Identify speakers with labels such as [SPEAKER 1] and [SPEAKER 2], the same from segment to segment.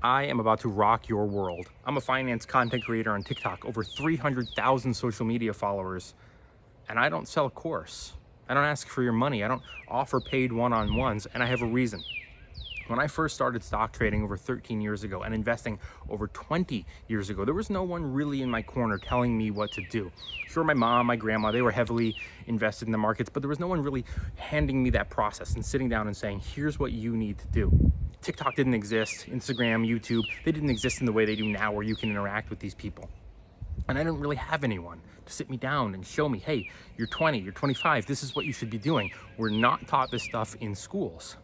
[SPEAKER 1] I am about to rock your world. I'm a finance content creator on TikTok, over 300,000 social media followers, and I don't sell a course. I don't ask for your money. I don't offer paid one-on-ones, and I have a reason. When I first started stock trading over 13 years ago and investing over 20 years ago, there was no one really in my corner telling me what to do. Sure, my mom, my grandma, they were heavily invested in the markets, but there was no one really handing me that process and sitting down and saying, here's what you need to do. TikTok didn't exist, Instagram, YouTube, they didn't exist in the way they do now where you can interact with these people. And I didn't really have anyone to sit me down and show me, hey, you're 20, you're 25, this is what you should be doing. We're not taught this stuff in schools.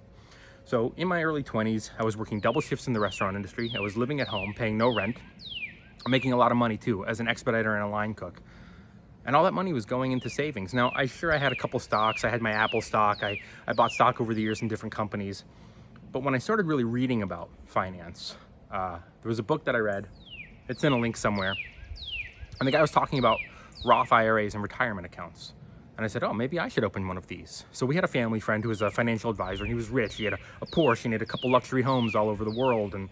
[SPEAKER 1] So in my early 20s, I was working double shifts in the restaurant industry. I was living at home, paying no rent. I'm making a lot of money too, as an expediter and a line cook. And all that money was going into savings. Now, I had a couple stocks. I had my Apple stock. I bought stock over the years in different companies. But when I started really reading about finance, there was a book that I read. It's in a link somewhere. And the guy was talking about Roth IRAs and retirement accounts. And I said, oh, maybe I should open one of these. So we had a family friend who was a financial advisor, and he was rich. He had a Porsche, and he had a couple luxury homes all over the world. And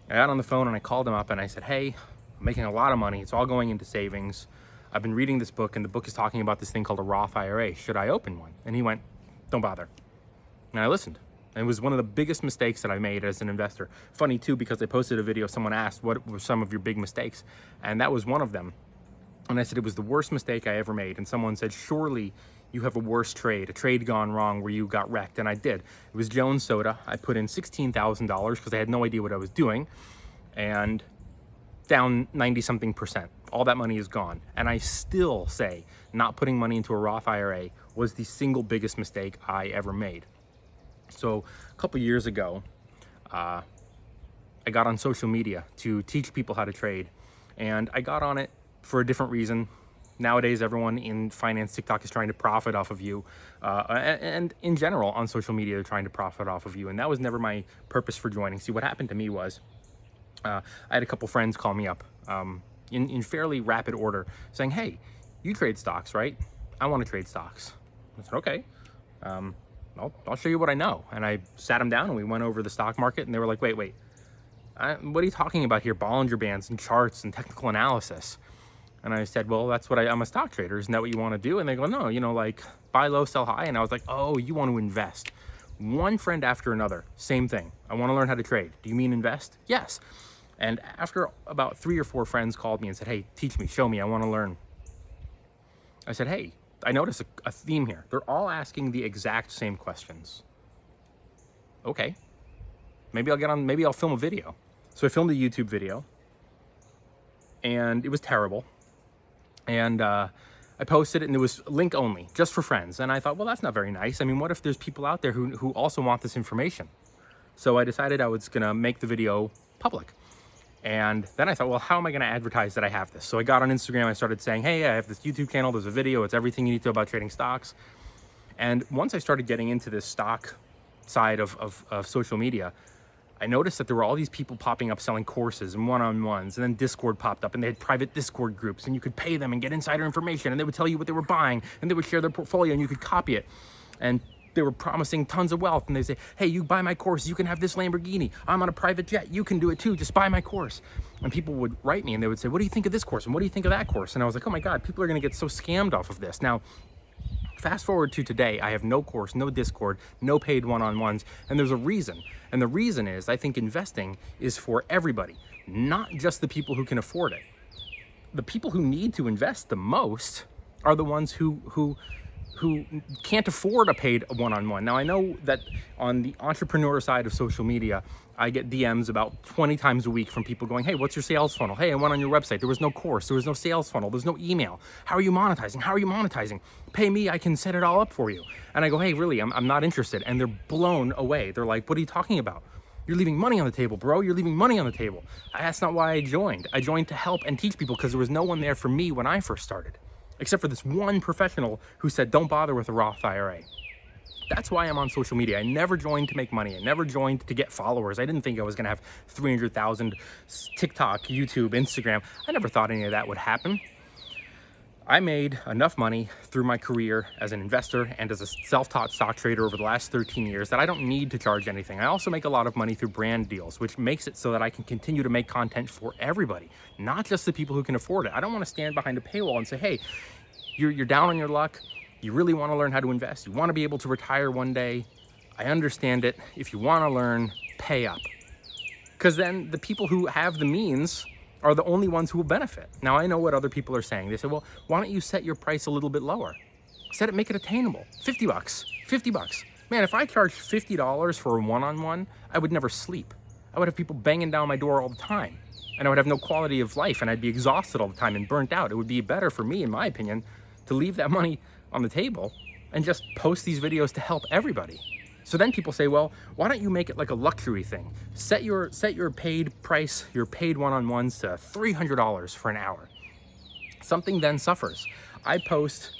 [SPEAKER 1] I got on the phone and I called him up and I said, hey, I'm making a lot of money. It's all going into savings. I've been reading this book, and the book is talking about this thing called a Roth IRA. Should I open one? And he went, don't bother. And I listened. And it was one of the biggest mistakes that I made as an investor. Funny too, because I posted a video, someone asked, what were some of your big mistakes? And that was one of them. And I said, it was the worst mistake I ever made. And someone said, surely you have a worse trade, a trade gone wrong where you got wrecked. And I did. It was Jones Soda. I put in $16,000 because I had no idea what I was doing, and down 90-something%. All that money is gone. And I still say not putting money into a Roth IRA was the single biggest mistake I ever made. So a couple years ago, I got on social media to teach people how to trade. And I got on it for a different reason. Nowadays, everyone in finance, TikTok is trying to profit off of you. And in general, on social media, they're trying to profit off of you. And that was never my purpose for joining. See, what happened to me was, I had a couple friends call me up in fairly rapid order saying, hey, you trade stocks, right? I want to trade stocks. I said, okay, I'll show you what I know. And I sat them down and we went over the stock market, and they were like, wait, what are you talking about here? Bollinger Bands and charts and technical analysis. And I said, well, that's what I'm a stock trader. Isn't that what you want to do? And they go, no, like buy low, sell high. And I was like, oh, you want to invest. One friend after another, same thing. I want to learn how to trade. Do you mean invest? Yes. And after about 3 or 4 friends called me and said, hey, teach me, show me, I want to learn. I said, hey, I noticed a theme here. They're all asking the exact same questions. Okay, maybe I'll film a video. So I filmed a YouTube video, and it was terrible. And I posted it, and it was link only, just for friends. And I thought, well, that's not very nice. I mean, what if there's people out there who also want this information? So I decided I was gonna make the video public. And then I thought, well, how am I gonna advertise that I have this? So I got on Instagram, I started saying, hey, I have this YouTube channel, there's a video, it's everything you need to know about trading stocks. And once I started getting into this stock side of social media, I noticed that there were all these people popping up selling courses and one-on-ones, and then Discord popped up, and they had private Discord groups, and you could pay them and get insider information, and they would tell you what they were buying, and they would share their portfolio, and you could copy it. And they were promising tons of wealth, and they say, hey, you buy my course, you can have this Lamborghini. I'm on a private jet, you can do it too, just buy my course. And people would write me, and they would say, what do you think of this course? And what do you think of that course? And I was like, oh my God, people are gonna get so scammed off of this. Now, fast forward to today, I have no course, no Discord, no paid one-on-ones, and there's a reason. And the reason is, I think investing is for everybody, not just the people who can afford it. The people who need to invest the most are the ones who can't afford a paid one-on-one. Now, I know that on the entrepreneur side of social media, I get DMs about 20 times a week from people going, hey, what's your sales funnel? Hey, I went on your website. There was no course. There was no sales funnel. There's no email. How are you monetizing? How are you monetizing? Pay me. I can set it all up for you. And I go, hey, really, I'm not interested. And they're blown away. They're like, what are you talking about? You're leaving money on the table, bro. You're leaving money on the table. That's not why I joined. I joined to help and teach people because there was no one there for me when I first started, except for this one professional who said, don't bother with a Roth IRA. That's why I'm on social media. I never joined to make money. I never joined to get followers. I didn't think I was gonna have 300,000 TikTok, YouTube, Instagram. I never thought any of that would happen. I made enough money through my career as an investor and as a self-taught stock trader over the last 13 years that I don't need to charge anything. I also make a lot of money through brand deals, which makes it so that I can continue to make content for everybody, not just the people who can afford it. I don't want to stand behind a paywall and say, hey, you're down on your luck. You really want to learn how to invest. You want to be able to retire one day. I understand it. If you want to learn, pay up. Because then the people who have the means are the only ones who will benefit. Now, I know what other people are saying. They say, well, why don't you set your price a little bit lower? Make it attainable. 50 bucks, 50 bucks. Man, if I charged $50 for a one-on-one, I would never sleep. I would have people banging down my door all the time, and I would have no quality of life, and I'd be exhausted all the time and burnt out. It would be better for me, in my opinion, to leave that money on the table and just post these videos to help everybody. So then people say, well, why don't you make it like a luxury thing? Set your paid price, your paid one-on-ones to $300 for an hour. Something then suffers. I post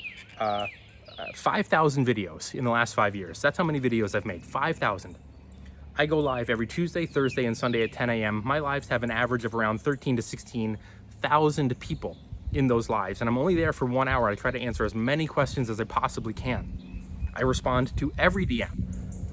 [SPEAKER 1] 5,000 videos in the last 5 years. That's how many videos I've made, 5,000. I go live every Tuesday, Thursday, and Sunday at 10 a.m. My lives have an average of around 13 to 16,000 people in those lives, and I'm only there for 1 hour. I try to answer as many questions as I possibly can. I respond to every DM.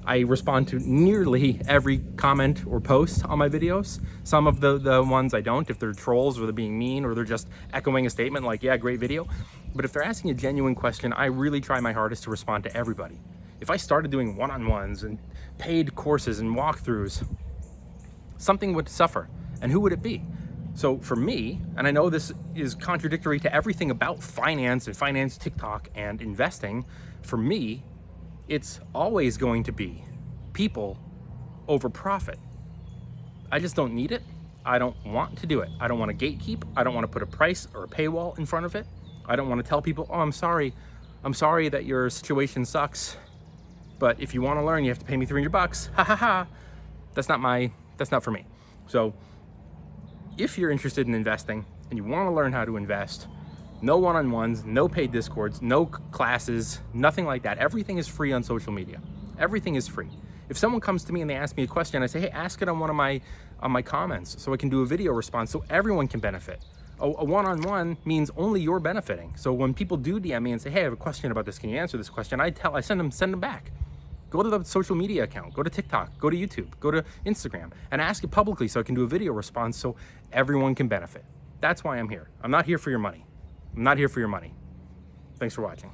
[SPEAKER 1] I respond to nearly every comment or post on my videos. Some of the ones I don't, if they're trolls or they're being mean or they're just echoing a statement like, yeah, great video. But if they're asking a genuine question, I really try my hardest to respond to everybody. If I started doing one-on-ones and paid courses and walkthroughs, something would suffer. And who would it be? So for me, and I know this is contradictory to everything about finance and finance TikTok and investing, for me, it's always going to be people over profit. I just don't need it. I don't want to do it. I don't want to gatekeep. I don't want to put a price or a paywall in front of it. I don't want to tell people, oh, I'm sorry that your situation sucks, but if you want to learn, you have to pay me 300 bucks. Ha ha ha. That's not for me. So if you're interested in investing and you want to learn how to invest, no one-on-ones, no paid discords, no classes, nothing like that. Everything is free on social media. Everything is free. If someone comes to me and they ask me a question, I say, hey, ask it on one of my comments so I can do a video response so everyone can benefit. A one-on-one means only you're benefiting. So when people do DM me and say, hey, I have a question about this, can you answer this question? I send them back. Go to the social media account, go to TikTok, go to YouTube, go to Instagram, and ask it publicly so I can do a video response so everyone can benefit. That's why I'm here. I'm not here for your money. I'm not here for your money. Thanks for watching.